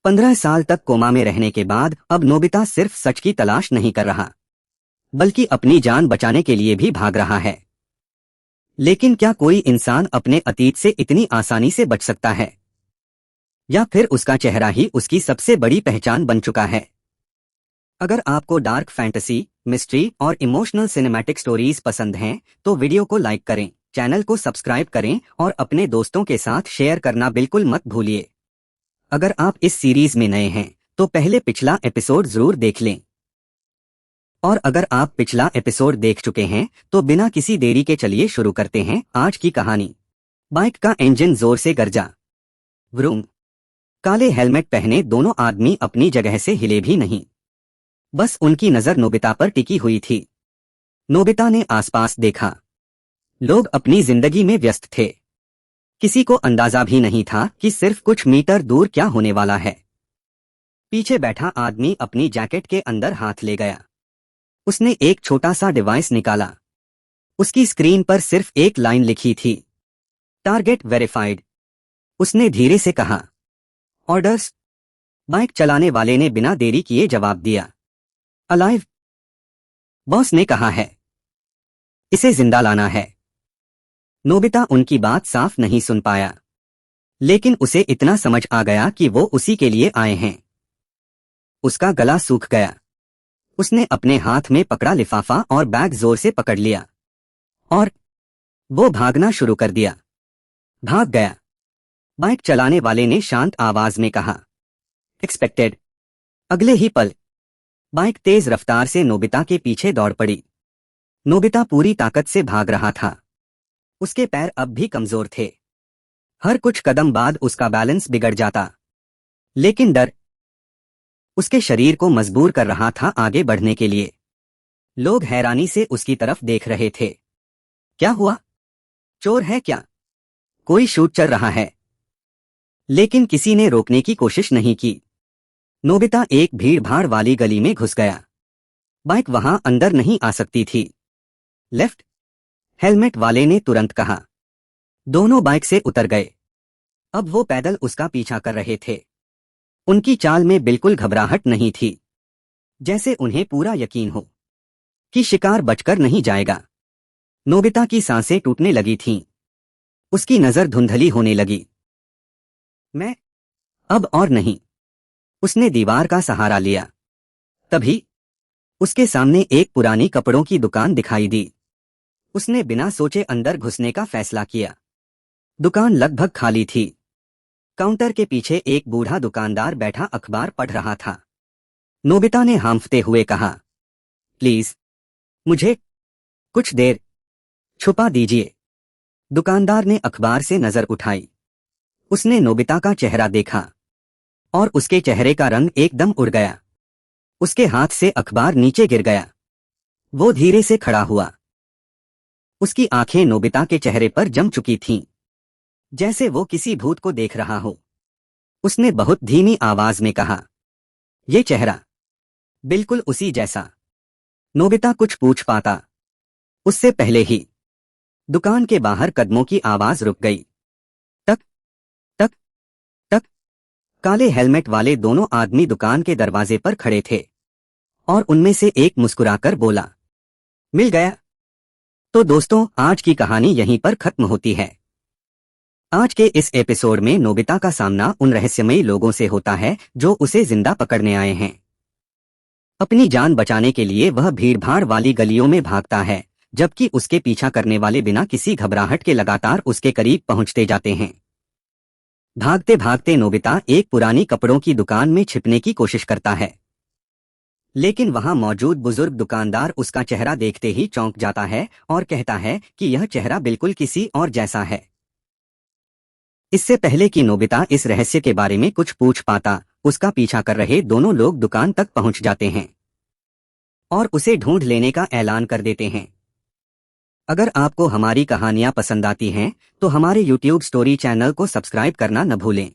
15 साल तक कोमा में रहने के बाद अब नोबिता सिर्फ सच की तलाश नहीं कर रहा, बल्कि अपनी जान बचाने के लिए भी भाग रहा है। लेकिन क्या कोई इंसान अपने अतीत से इतनी आसानी से बच सकता है? या फिर उसका चेहरा ही उसकी सबसे बड़ी पहचान बन चुका है? अगर आपको डार्क फैंटेसी, मिस्ट्री और इमोशनल सिनेमैटिक स्टोरीज पसंद हैं, तो वीडियो को लाइक करें, चैनल को सब्सक्राइब करें और अपने दोस्तों के साथ शेयर करना बिल्कुल मत भूलिए। अगर आप इस सीरीज में नए हैं, तो पहले पिछला एपिसोड जरूर देख लें। और अगर आप पिछला एपिसोड देख चुके हैं, तो बिना किसी देरी के चलिए शुरू करते हैं आज की कहानी। बाइक का इंजन जोर से गरजा। व्रूम। काले हेलमेट पहने दोनों आदमी अपनी जगह से हिले भी नहीं। बस उनकी नजर नोबिता पर टिकी हुई थी। नोबिता ने आसपास देखा। लोग अपनी जिंदगी में व्यस्त थे। किसी को अंदाजा भी नहीं था कि सिर्फ कुछ मीटर दूर क्या होने वाला है। पीछे बैठा आदमी अपनी जैकेट के अंदर हाथ ले गया। उसने एक छोटा सा डिवाइस निकाला। उसकी स्क्रीन पर सिर्फ एक लाइन लिखी थी, टारगेट वेरीफाइड। उसने धीरे से कहा, ऑर्डर्स। बाइक चलाने वाले ने बिना देरी किए जवाब दिया, अलाइव। बॉस ने कहा है, इसे जिंदा लाना है। नोबिता उनकी बात साफ नहीं सुन पाया, लेकिन उसे इतना समझ आ गया कि वो उसी के लिए आए हैं। उसका गला सूख गया। उसने अपने हाथ में पकड़ा लिफाफा और बैग जोर से पकड़ लिया और वो भागना शुरू कर दिया। भाग गया। बाइक चलाने वाले ने शांत आवाज में कहा, एक्सपेक्टेड। अगले ही पल बाइक तेज रफ्तार से नोबिता के पीछे दौड़ पड़ी। नोबिता पूरी ताकत से भाग रहा था। उसके पैर अब भी कमजोर थे। हर कुछ कदम बाद उसका बैलेंस बिगड़ जाता, लेकिन डर उसके शरीर को मजबूर कर रहा था आगे बढ़ने के लिए। लोग हैरानी से उसकी तरफ देख रहे थे। क्या हुआ? चोर है क्या? कोई शूट चल रहा है? लेकिन किसी ने रोकने की कोशिश नहीं की। नोबिता एक भीड़-भाड़ वाली गली में घुस गया। बाइक वहां अंदर नहीं आ सकती थी। लेफ्ट, हेलमेट वाले ने तुरंत कहा। दोनों बाइक से उतर गए। अब वो पैदल उसका पीछा कर रहे थे। उनकी चाल में बिल्कुल घबराहट नहीं थी, जैसे उन्हें पूरा यकीन हो कि शिकार बचकर नहीं जाएगा। नोबिता की सांसें टूटने लगी थीं। उसकी नजर धुंधली होने लगी। मैं अब और नहीं। उसने दीवार का सहारा लिया। तभी उसके सामने एक पुरानी कपड़ों की दुकान दिखाई दी। उसने बिना सोचे अंदर घुसने का फैसला किया। दुकान लगभग खाली थी। काउंटर के पीछे एक बूढ़ा दुकानदार बैठा अखबार पढ़ रहा था। नोबिता ने हांफते हुए कहा, प्लीज मुझे कुछ देर छुपा दीजिए। दुकानदार ने अखबार से नजर उठाई। उसने नोबिता का चेहरा देखा और उसके चेहरे का रंग एकदम उड़ गया। उसके हाथ से अखबार नीचे गिर गया। वो धीरे से खड़ा हुआ। उसकी आंखें नोबिता के चेहरे पर जम चुकी थीं, जैसे वो किसी भूत को देख रहा हो। उसने बहुत धीमी आवाज में कहा, ये चेहरा बिल्कुल उसी जैसा। नोबिता कुछ पूछ पाता उससे पहले ही दुकान के बाहर कदमों की आवाज रुक गई। टक टक टक। काले हेलमेट वाले दोनों आदमी दुकान के दरवाजे पर खड़े थे और उनमें से एक मुस्कुराकर बोला, मिल गया। तो दोस्तों, आज की कहानी यहीं पर खत्म होती है। आज के इस एपिसोड में नोबिता का सामना उन रहस्यमयी लोगों से होता है जो उसे जिंदा पकड़ने आए हैं। अपनी जान बचाने के लिए वह भीड़भाड़ वाली गलियों में भागता है, जबकि उसके पीछा करने वाले बिना किसी घबराहट के लगातार उसके करीब पहुंचते जाते हैं। भागते भागते नोबिता एक पुरानी कपड़ों की दुकान में छिपने की कोशिश करता है, लेकिन वहां मौजूद बुजुर्ग दुकानदार उसका चेहरा देखते ही चौंक जाता है और कहता है कि यह चेहरा बिल्कुल किसी और जैसा है। इससे पहले कि नोबिता इस रहस्य के बारे में कुछ पूछ पाता, उसका पीछा कर रहे दोनों लोग दुकान तक पहुंच जाते हैं और उसे ढूंढ लेने का ऐलान कर देते हैं। अगर आपको हमारी कहानियां पसंद आती हैं, तो हमारे YouTube स्टोरी चैनल को सब्सक्राइब करना न भूलें।